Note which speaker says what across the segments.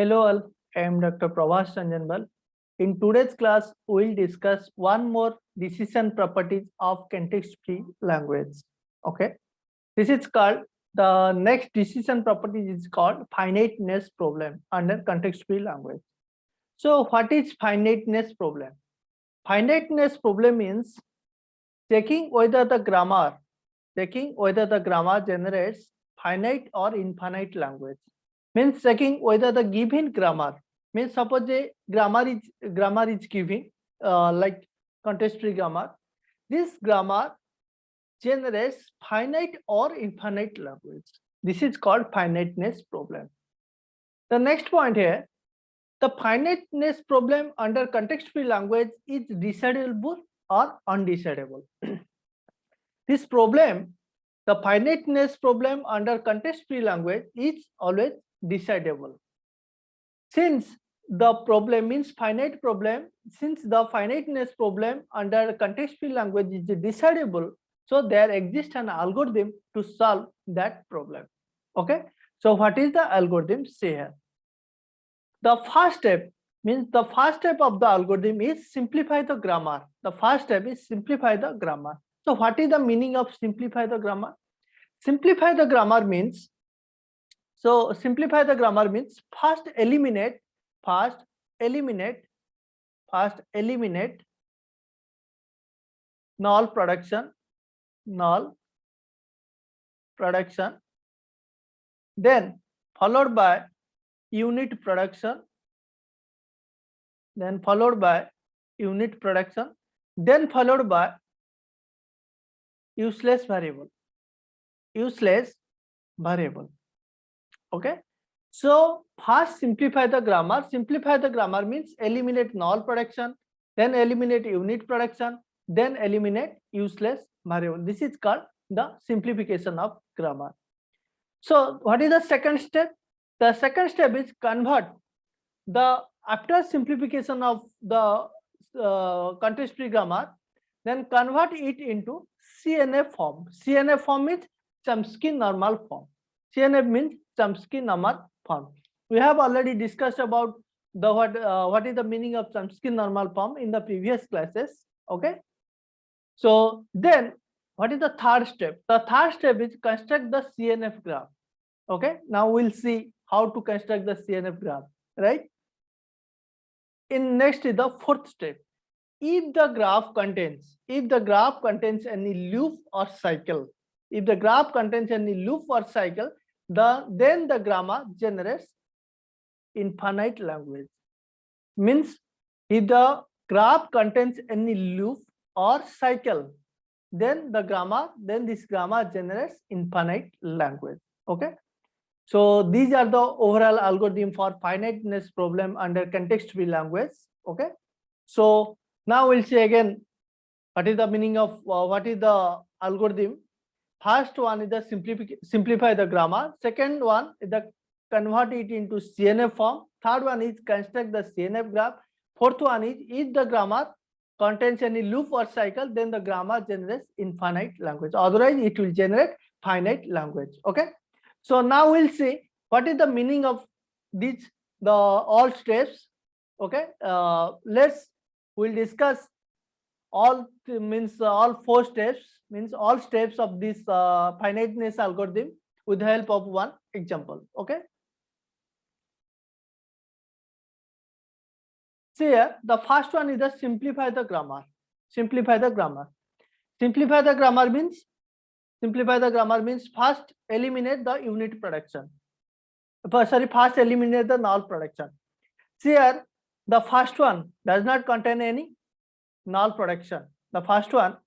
Speaker 1: Hello all, I am Dr. Prabhas Ranjanbal. In today's class, we will discuss one more decision properties of context-free language. Okay, this is called the next decision property is called finiteness problem under context-free language. So, what is finiteness problem? Finiteness problem means checking whether the grammar generates finite or infinite language. Means checking whether the given grammar, means suppose a grammar is given like context free grammar, this grammar generates finite or infinite language. This is called finiteness problem. The next point here, the finiteness problem under context free language is decidable or undecidable. This problem, the finiteness problem under context free language is always decidable. Since the problem means finite problem, since the finiteness problem under context free language is decidable, so there exists an algorithm to solve that problem. Okay, so what is the algorithm? Say here, the first step means the first step of the algorithm is simplify the grammar. The first step is simplify the grammar. So what is the meaning of simplify the grammar? Simplify the grammar means, first eliminate null production, then followed by unit production, then followed by useless variable. Okay, so first simplify the grammar. Simplify the grammar means eliminate null production, then eliminate unit production, then eliminate useless variable. This is called the simplification of grammar. So what is the second step? The second step is convert the, after simplification of the context free grammar, then convert it into CNF form. CNF form means Chomsky normal form. CNF means Chomsky normal form. We have already discussed about the what is the meaning of Chomsky normal form in the previous classes. Okay, so then what is the third step? The third step is construct the CNF graph. Okay, now we'll see how to construct the CNF graph, right? In next is the fourth step. If the graph contains any loop or cycle, then the grammar generates infinite language. Means if the graph contains any loop or cycle, then this grammar generates infinite language. Okay, so these are the overall algorithm for finiteness problem under context free language. Okay, so now we'll see again what is the meaning of what is the algorithm. First one is the simplify the grammar. Second one is the convert it into CNF form. Third one is construct the CNF graph. Fourth one is if the grammar contains any loop or cycle, then the grammar generates infinite language. Otherwise, it will generate finite language. Okay. So now we'll see what is the meaning of these all steps. Okay. We'll discuss all four steps, means all steps of this finiteness algorithm with the help of one example. Okay, see here, the first one is the simplify the grammar means first eliminate the unit production, first eliminate the null production. See here, the first one does not contain any null production. The first one,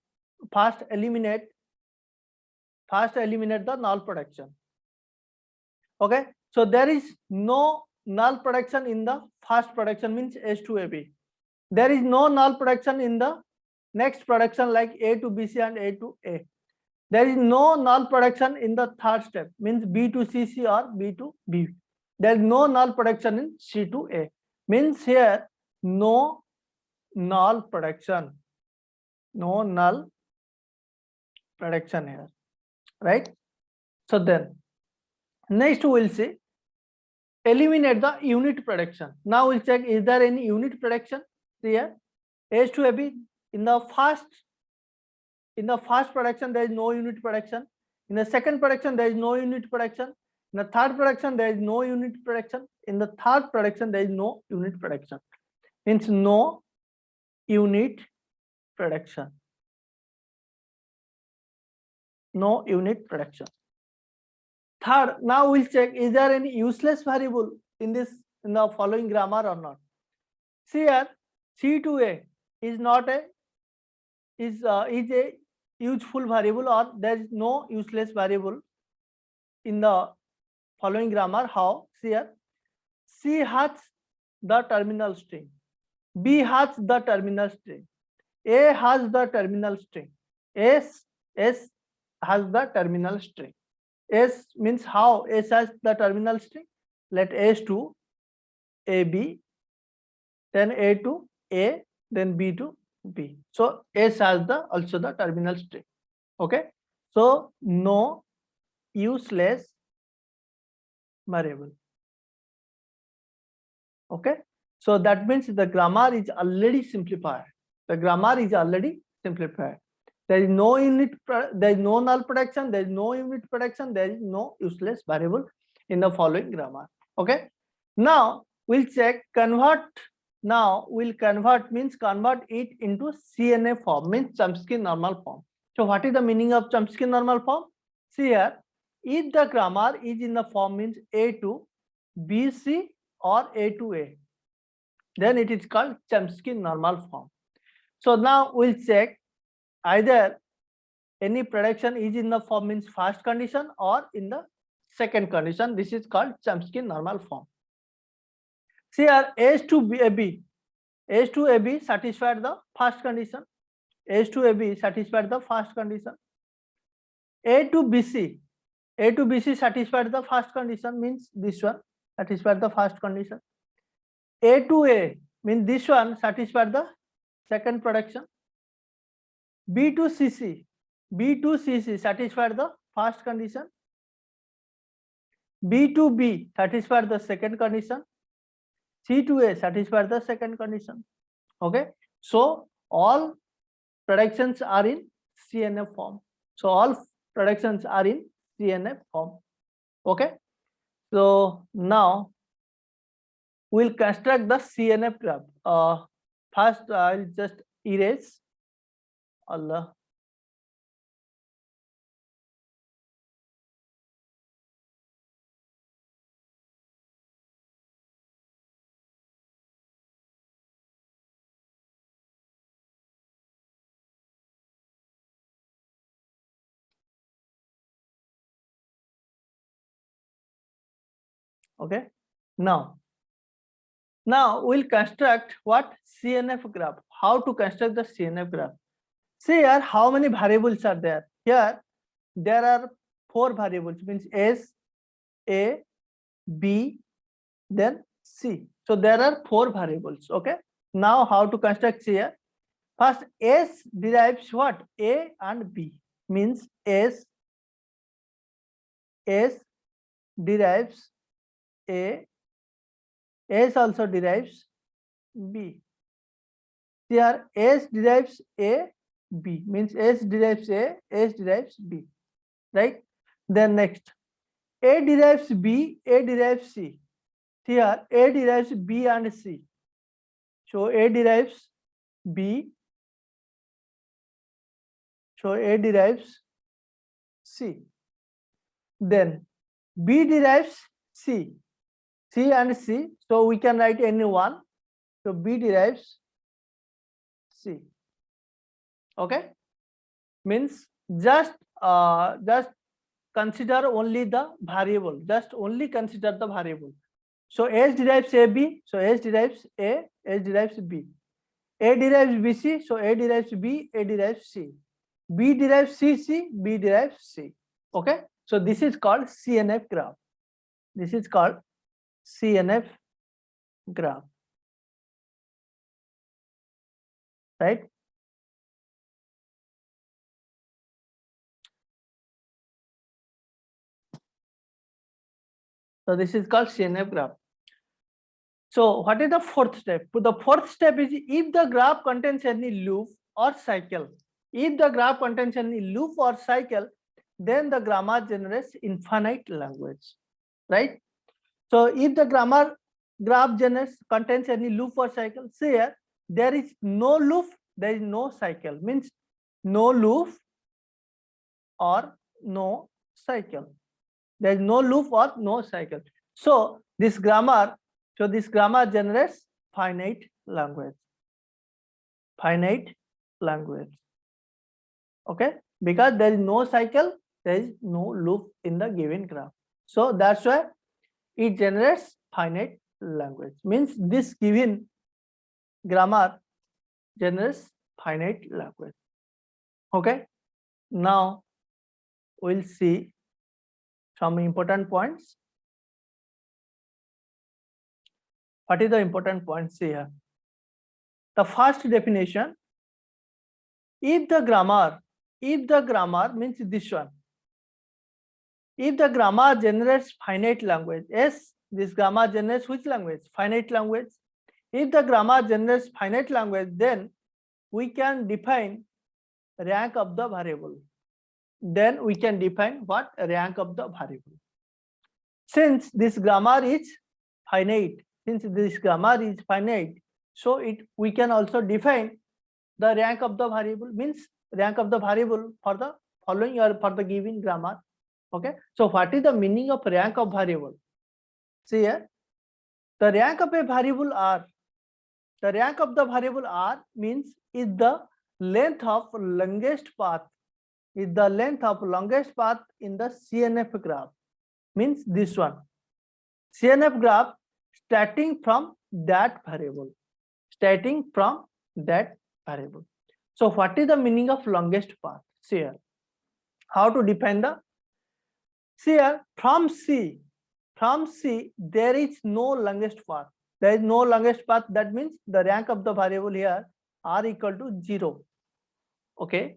Speaker 1: first eliminate the null production. Okay, so there is no null production in the first production, means S to AB. There is no null production in the next production like A to BC and A to A. There is no null production in the third step, means B to CC or B to B. There is no null production in C to A, means here no null production here, right? So then next we'll see eliminate the unit production. Now we'll check, is there any unit production here? H to AB, in the first production there is no unit production. In the second production there is no unit production. In the third production there is no unit production. In the third production there is no unit production. Means no unit production. No unit production. Third, now we'll check, is there any useless variable in the following grammar or not? See here, C2A is not a is a useful variable, or there is no useless variable in the following grammar. How? See here, C has the terminal string, B has the terminal string, A has the terminal string, S has the terminal string. S means how? S has the terminal string. Let S to AB, then A to A, then B to B. So S has the also the terminal string. Okay. So no useless variable. Okay. So that means the grammar is already simplified. The grammar is already simplified. There is no unit, there is no null production, there is no unit production, there is no useless variable in the following grammar. Okay. Now we'll check convert. Now we'll convert means convert it into CNF form, means Chomsky normal form. So what is the meaning of Chomsky normal form? See here, if the grammar is in the form means A to BC or A to A, then it is called Chomsky normal form. So now we'll check either any production is in the form means first condition or in the second condition. This is called Chomsky normal form. See here, S to AB, S to AB satisfied the first condition. S to AB satisfied the first condition. A to BC, A to BC satisfied the first condition, means this one satisfied the first condition. A to A means this one satisfied the second production. B to CC, B to CC satisfied the first condition. B to B satisfied the second condition. C to A satisfied the second condition. Okay. So all productions are in CNF form. So all productions are in CNF form. Okay. So now we'll construct the CNF graph. First, I'll just erase all the okay. Now we'll construct what? CNF graph. How to construct the CNF graph? See here, how many variables are there? Here there are 4 variables, means S, A, B, then C. So there are 4 variables. Okay. Now how to construct here? First, S derives what? A and B, means S derives A, S also derives B. Here S derives A, B, means S derives A, S derives B, right? Then next, A derives B, A derives C. Here A derives B and C. So A derives B, so A derives C. Then B derives C, C and C. So we can write any one. So B derives C. Okay. Means just consider only the variable. Just only consider the variable. So S derives AB. So S derives A, S derives B. A derives BC. So A derives B, A derives C. B derives CC, B derives C. Okay. So this is called CNF graph. This is called CNF graph. Right. So this is called CNF graph. So what is the fourth step? The fourth step is if the graph contains any loop or cycle. If the graph contains any loop or cycle, then the grammar generates infinite language, right? So if the grammar graph contains any loop or cycle, say here there is no loop, there is no cycle, means no loop or no cycle. There is no loop or no cycle. So this grammar generates finite language. Finite language. Okay, because there is no cycle, there is no loop in the given graph. So that's why it generates finite language. Means this given grammar generates finite language. Okay, now we'll see some important points. What is the important points here? The first definition, if the grammar means this one. If the grammar generates finite language, yes, this grammar generates which language? Finite language. If the grammar generates finite language, then we can define rank of the variable. Then we can define what? Rank of the variable. Since this grammar is finite, so we can also define the rank of the variable, means rank of the variable for the following or for the given grammar. Okay, so what is the meaning of rank of variable? See here, the rank of a variable R. The rank of the variable R means is the length of longest path. Is the length of longest path in the CNF graph. Means this one. CNF graph starting from that variable. Starting from that variable. So what is the meaning of longest path? See here. How to define the? See here, from C there is no longest path. There is no longest path. That means the rank of the variable here R equal to 0. Okay.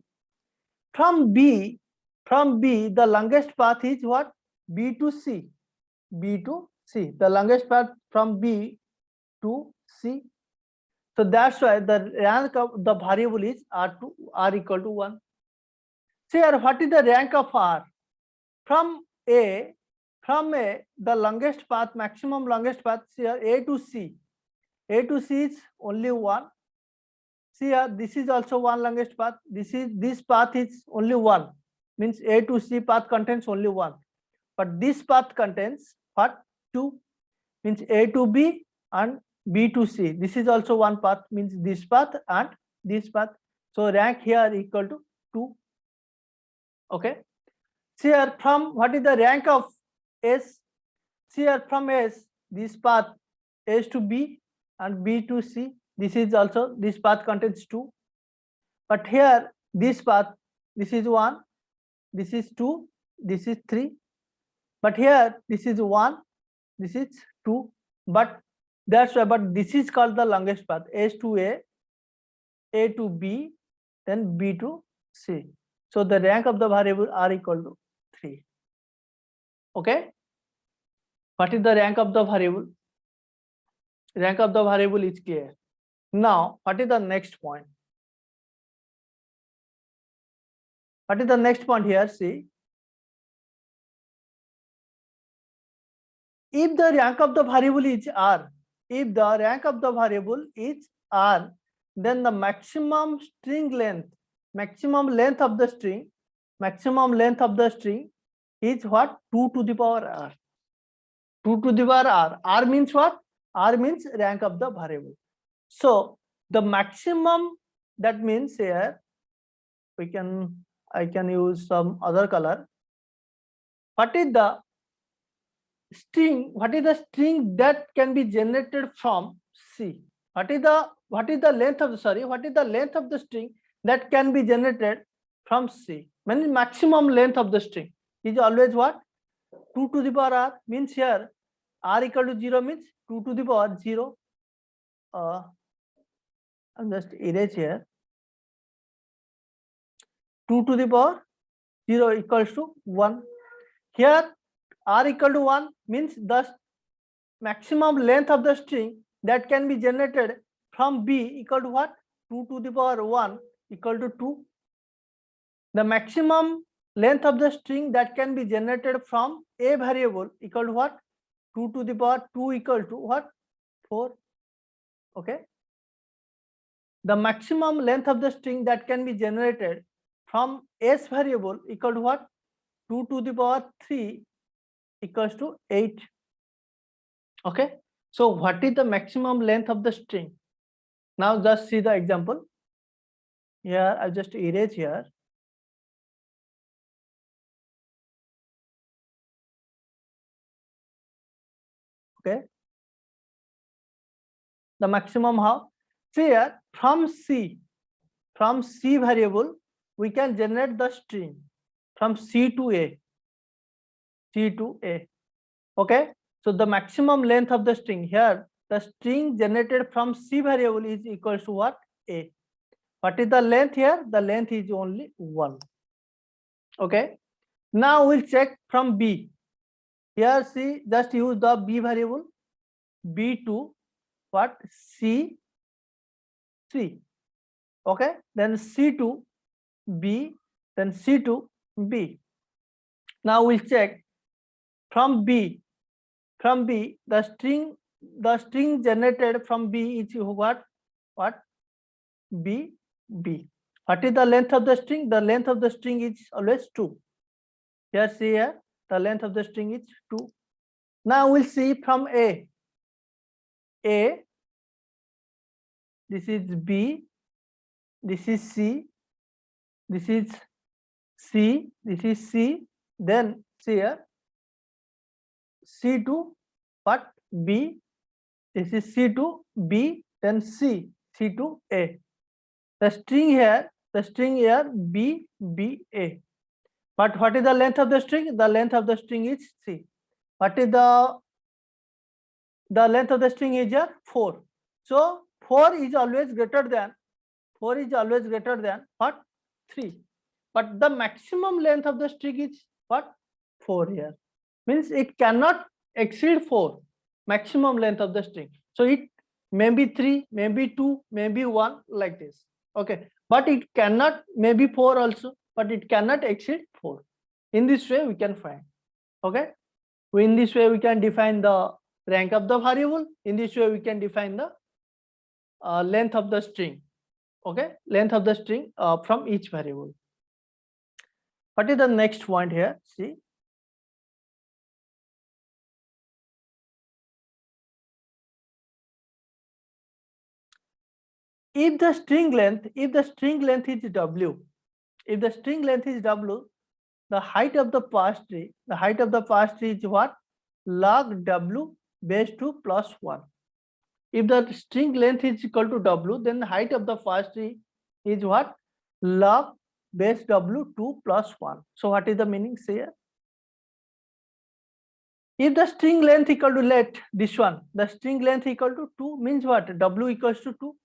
Speaker 1: From B the longest path is what? B to C. The longest path from B to C. So that's why the rank of the variable is R equal to 1. See here, what is the rank of R? From A, the longest path, maximum longest path here, A to C. A to C is only 1. See here, this is also one longest path. This path is only 1. Means A to C path contains only 1. But this path contains what? 2. Means A to B and B to C. This is also one path, means this path and this path. So rank here equal to 2. Okay. See here, from what is the rank of S? See here, from S, this path S to B and B to C. This is also, this path contains 2. But here, this path, this is 1, this is 2, this is 3. But here, this is 1, this is 2. But that's why, but this is called the longest path. S to A to B, then B to C. So the rank of the variable R equal to 3. Okay. What is the rank of the variable? Rank of the variable is clear. Now, what is the next point? What is the next point here? See, if the rank of the variable is R, then the maximum length of the string is what? 2 to the power R. 2 to the power R. R means what? R means rank of the variable. So the maximum, that means here I can use some other color. What is the string? What is the string that can be generated from C? What is the length of the string that can be generated from C? Means maximum length of the string is always what? 2 to the power R. Means here R equal to 0 means 2 to the power 0. I'm just erase here. 2 to the power 0 equals to 1. Here r equal to 1 means the maximum length of the string that can be generated from b equal to what? 2 to the power 1 equal to 2. The maximum length of the string that can be generated from a variable equal to what? 2 to the power 2 equal to what? 4. Okay. The maximum length of the string that can be generated from s variable equal to what? 2 to the power 3 equals to 8. Okay. So what is the maximum length of the string? Now just see the example. Here I just erase here. Okay. The maximum how? See here from C variable we can generate the string from C to A. Okay. So the maximum length of the string here, the string generated from C variable is equals to what? A. What is the length here? The length is only 1. Okay. Now we'll check from B. Here see, just use the B variable, B to what? C 3. Okay. Then C to B, then C to B. Now we'll check from B. From B, the string generated from B is what? What? B. What is the length of the string? The length of the string is always 2. Here see here, the length of the string is 2. Now we'll see from A. This is B, this is C, this is C, this is C, then see here C to what? B, this is C to B, then C to A. The string here B, A. But what is the length of the string? The length of the string is C. What is the length of the string is here? 4. So 4 is always greater than what? 3. But the maximum length of the string is what? 4 here. Means it cannot exceed 4. Maximum length of the string. So it may be 3, maybe 2, maybe 1, like this. Okay. But it cannot, maybe 4 also, but it cannot exceed 4. In this way we can find. Okay. In this way we can define the rank of the variable. In this way we can define the length of the string. Okay. Length of the string from each variable. What is the next point here? See. If the string length is W, the height of the parse tree is what? Log W base 2 plus 1. If the string length is equal to W, then the height of the parse tree is what? Log base W 2 plus 1. So what is the meaning here? If the string length equal to, let this one, the string length equal to 2 means what? W equals to 2.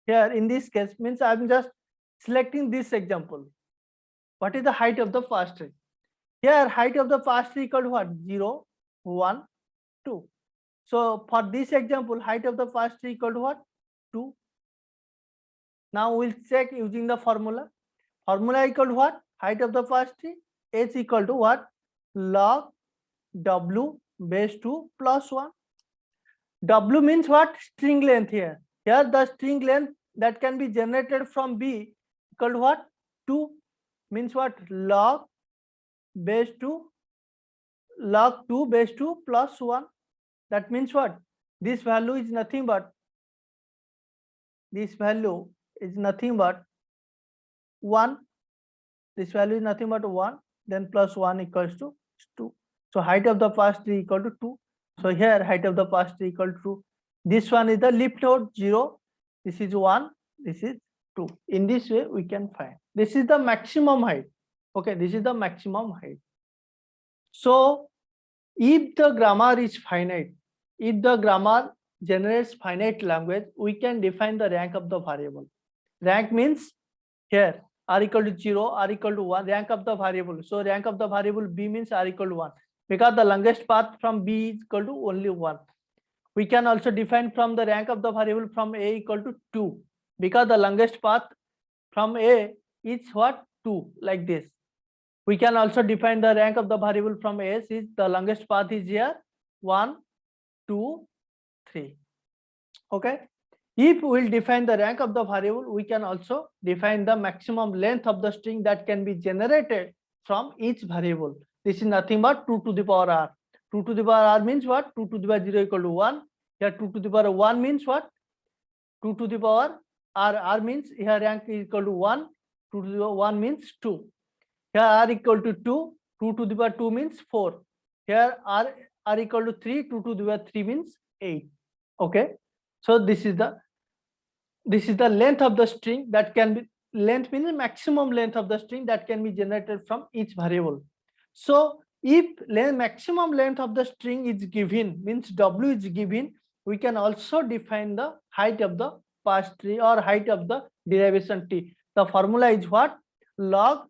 Speaker 1: Here in this case means I'm just selecting this example. What is the height of the parse tree? Here height of the parse tree equal to what? 0, 1, 2. So for this example, height of the parse tree equal to what? 2. Now we'll check using the formula. Formula equal to what? Height of the parse tree is equal to what? Log W base 2 plus 1. W means what? String length here. Here the string length that can be generated from B equal to what? 2. Means what? Log base 2 base 2 plus 1. That means what? This value is nothing but 1. This value is nothing but 1. Then plus 1 equals to 2. So height of the parse tree equal to 2. So here height of the parse tree equal to 2. This one is the leaf node 0. This is 1. This is 2. In this way we can find. This is the maximum height. Okay, this is the maximum height. So if the grammar is finite, if the grammar generates finite language, we can define the rank of the variable. Rank means here r equal to 0, r equal to 1, rank of the variable. So rank of the variable B means r equal to 1. because the longest path from B is equal to only 1. We can also define from the rank of the variable from A equal to 2, because the longest path from A is what? 2, like this. We can also define the rank of the variable from S is the longest path is here 1, 2, 3. Okay. If we will define the rank of the variable, we can also define the maximum length of the string that can be generated from each variable. This is nothing but 2 to the power r. 2 to the power r means what? 2 to the power 0 equal to 1. Here 2 to the power 1 means what? 2 to the power r means here rank is equal to 1. 2 to the power 1 means 2. Here r equal to 2. 2 to the power 2 means 4. Here r equal to 3. 2 to the power 3 means 8. Okay. So this is the length of the string that can be, length means maximum length of the string that can be generated from each variable. So if maximum length of the string is given, means w is given, we can also define the height of the parse tree or height of the derivation t. The formula is what? Log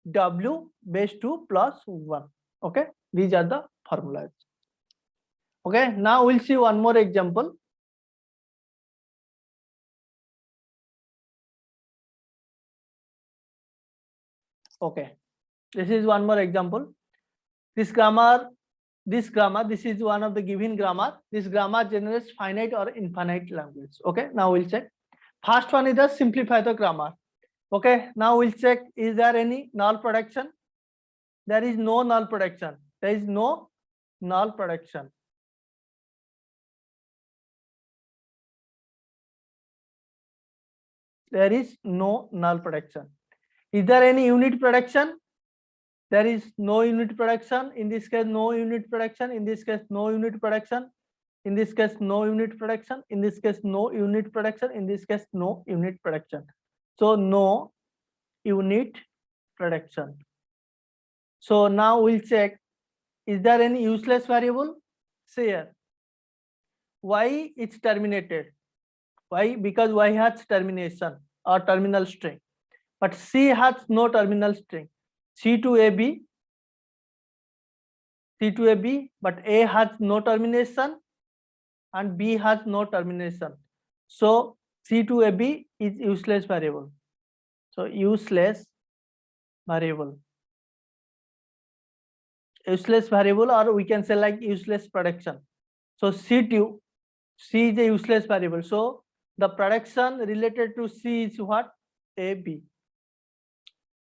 Speaker 1: w base 2 plus 1. Okay, these are the formulas. Okay, now we'll see one more example. Okay, this is one more example. This is one of the given grammar. This grammar generates finite or infinite language. Okay, now we'll check. First one is the simplify the grammar. Okay, now we'll check, is there any null production? There is no null production. There is no null production. There is no null production. Is there any unit production? There is no unit production. In this case, no unit production. In this case, no unit production. In this case, no unit production. In this case, no unit production. In this case, no unit production. So no unit production. So now we'll check, is there any useless variable? Say here, y is terminated. Why? Because y has termination or terminal string, but C has no terminal string. C to AB, but A has no termination and B has no termination. So C to AB is useless variable. So useless variable, or we can say like useless production. So C is a useless variable. So the production related to C is what? AB.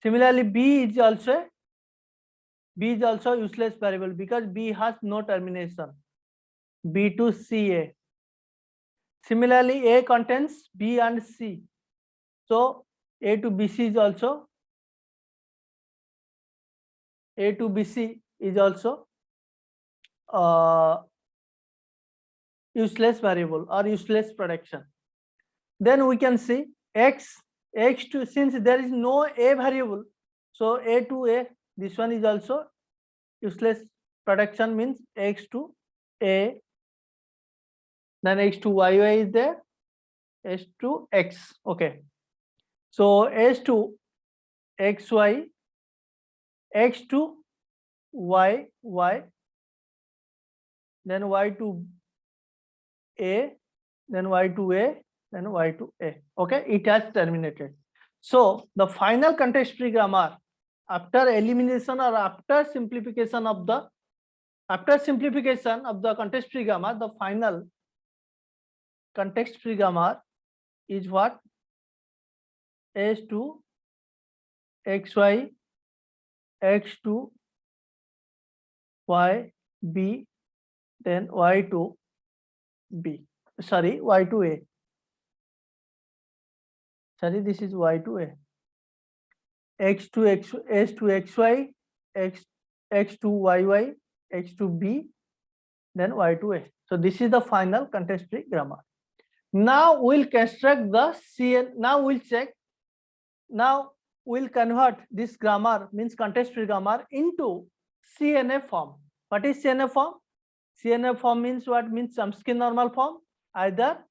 Speaker 1: Similarly, B is also useless variable because B has no termination. B to CA. Similarly, A contains B and C. So A to BC is also useless variable or useless production. Then we can see x to, since there is no A variable, so A to A, this one is also useless production, means x to A, then x to y is there, s to x. Okay, so s to xy, x to y, then y to A, then y to A, then y to A. Okay, it has terminated. So the final context-free grammar, after elimination or after simplification of the context-free grammar, the final context-free grammar is what? S to xy, x to y, b, then y to b. Sorry, y to A. Sorry, this is y to A. X to x, s to xy, x to yy, x to b, then y to A. So this is the final context-free grammar. Now we'll construct the CN. Now we'll check. Now we'll convert this grammar, means context-free grammar, into CNF form. What is CNF form? CNF form means what? Means Chomsky normal form, either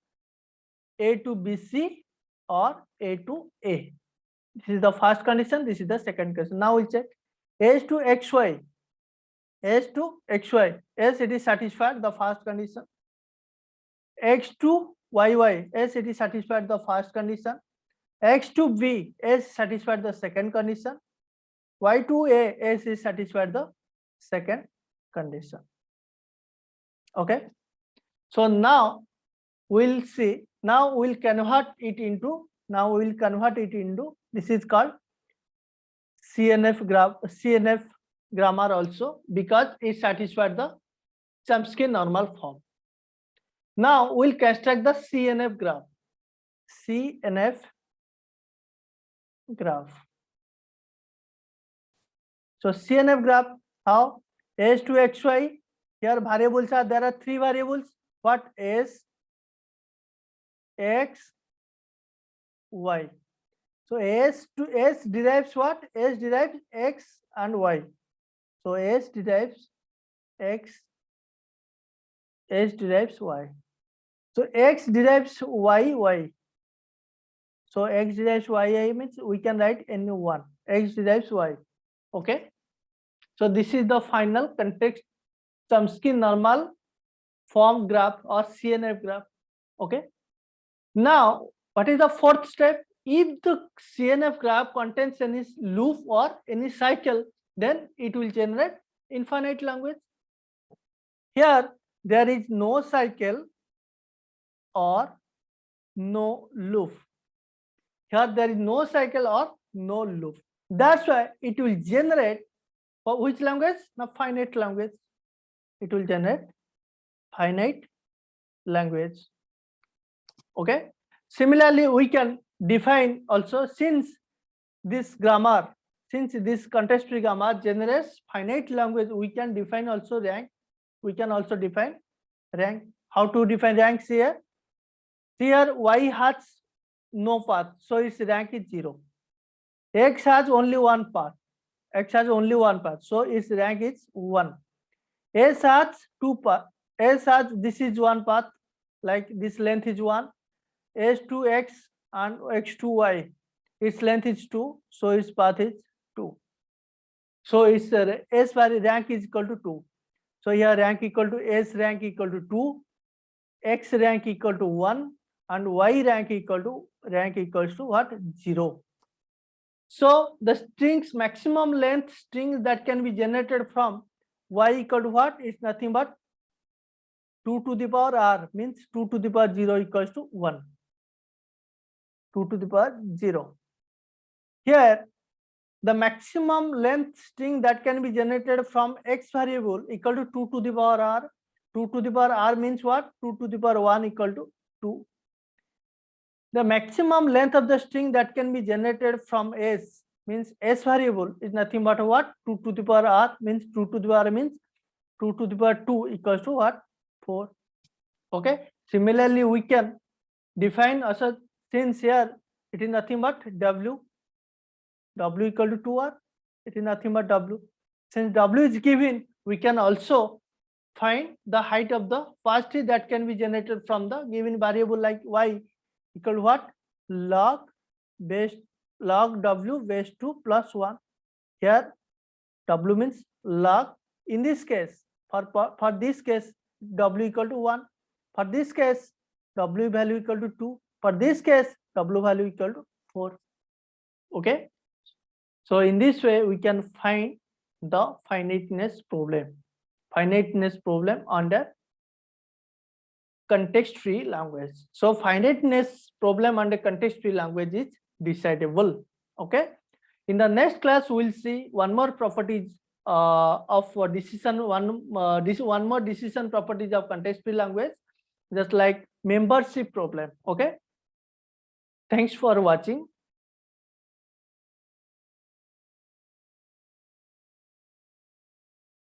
Speaker 1: A to BC or A to A. This is the first condition. This is the second condition. Now we'll check. S to xy. S to xy, S it is satisfied the first condition. X to yy, S it is satisfied the first condition. X to b, S satisfied the second condition. Y to a, S is satisfied the second condition. Okay, so now we'll see, now we'll convert it into, this is called CNF grammar also, because it satisfied the Chomsky normal form. Now we'll construct the CNF graph. CNF graph. So CNF graph, how? S to xy, here variables are, there are three variables. What? S, x, y. So S to S derives what? S derives x and y. So S derives x, S derives y. So x derives y, y. So x derives y means we can write N1. X derives y. Okay. So this is the final context Chomsky normal form graph or CNF graph. Okay. Now, what is the fourth step? If the CNF graph contains any loop or any cycle, then it will generate infinite language. Here, there is no cycle or no loop. Here, there is no cycle or no loop. That's why it will generate for which language? The finite language. It will generate finite language. Okay. Similarly, we can define also, since this context-free grammar generates finite language, we can define also rank. We can also define rank. How to define ranks here? Here y has no path, so its rank is 0. X has only one path. So its rank is 1. S has two paths. This is one path, like this length is 1. S to x and x to y, its length is 2, so its path is 2. So its S rank is equal to 2. So here rank equal to S rank equal to 2, X rank equal to 1, and Y rank equals to what? 0. So the strings maximum length string that can be generated from Y equal to what? Is nothing but 2 to the power r, means 2 to the power 0 equals to 1. 2 to the power 0. Here, the maximum length string that can be generated from x variable equal to 2 to the power r. 2 to the power r means what? 2 to the power 1 equal to 2. The maximum length of the string that can be generated from s, means s variable, is nothing but what? 2 to the power r, means 2 to the power means 2 to the power 2 equals to what? 4. Okay. Similarly, we can define also, since here it is nothing but w equal to 2r, it is nothing but w. Since w is given, we can also find the height of the first tree that can be generated from the given variable, like y equal to what? Log w base 2 plus 1. Here w means log. In this case, for this case, w equal to 1. For this case, w value equal to 2. For this case, w value equal to 4. Okay. So in this way, we can find the finiteness problem under context-free language. So finiteness problem under context-free language is decidable. Okay. In the next class, we'll see one more properties of decision. One more decision properties of context-free language, just like membership problem. Okay. Thanks for watching.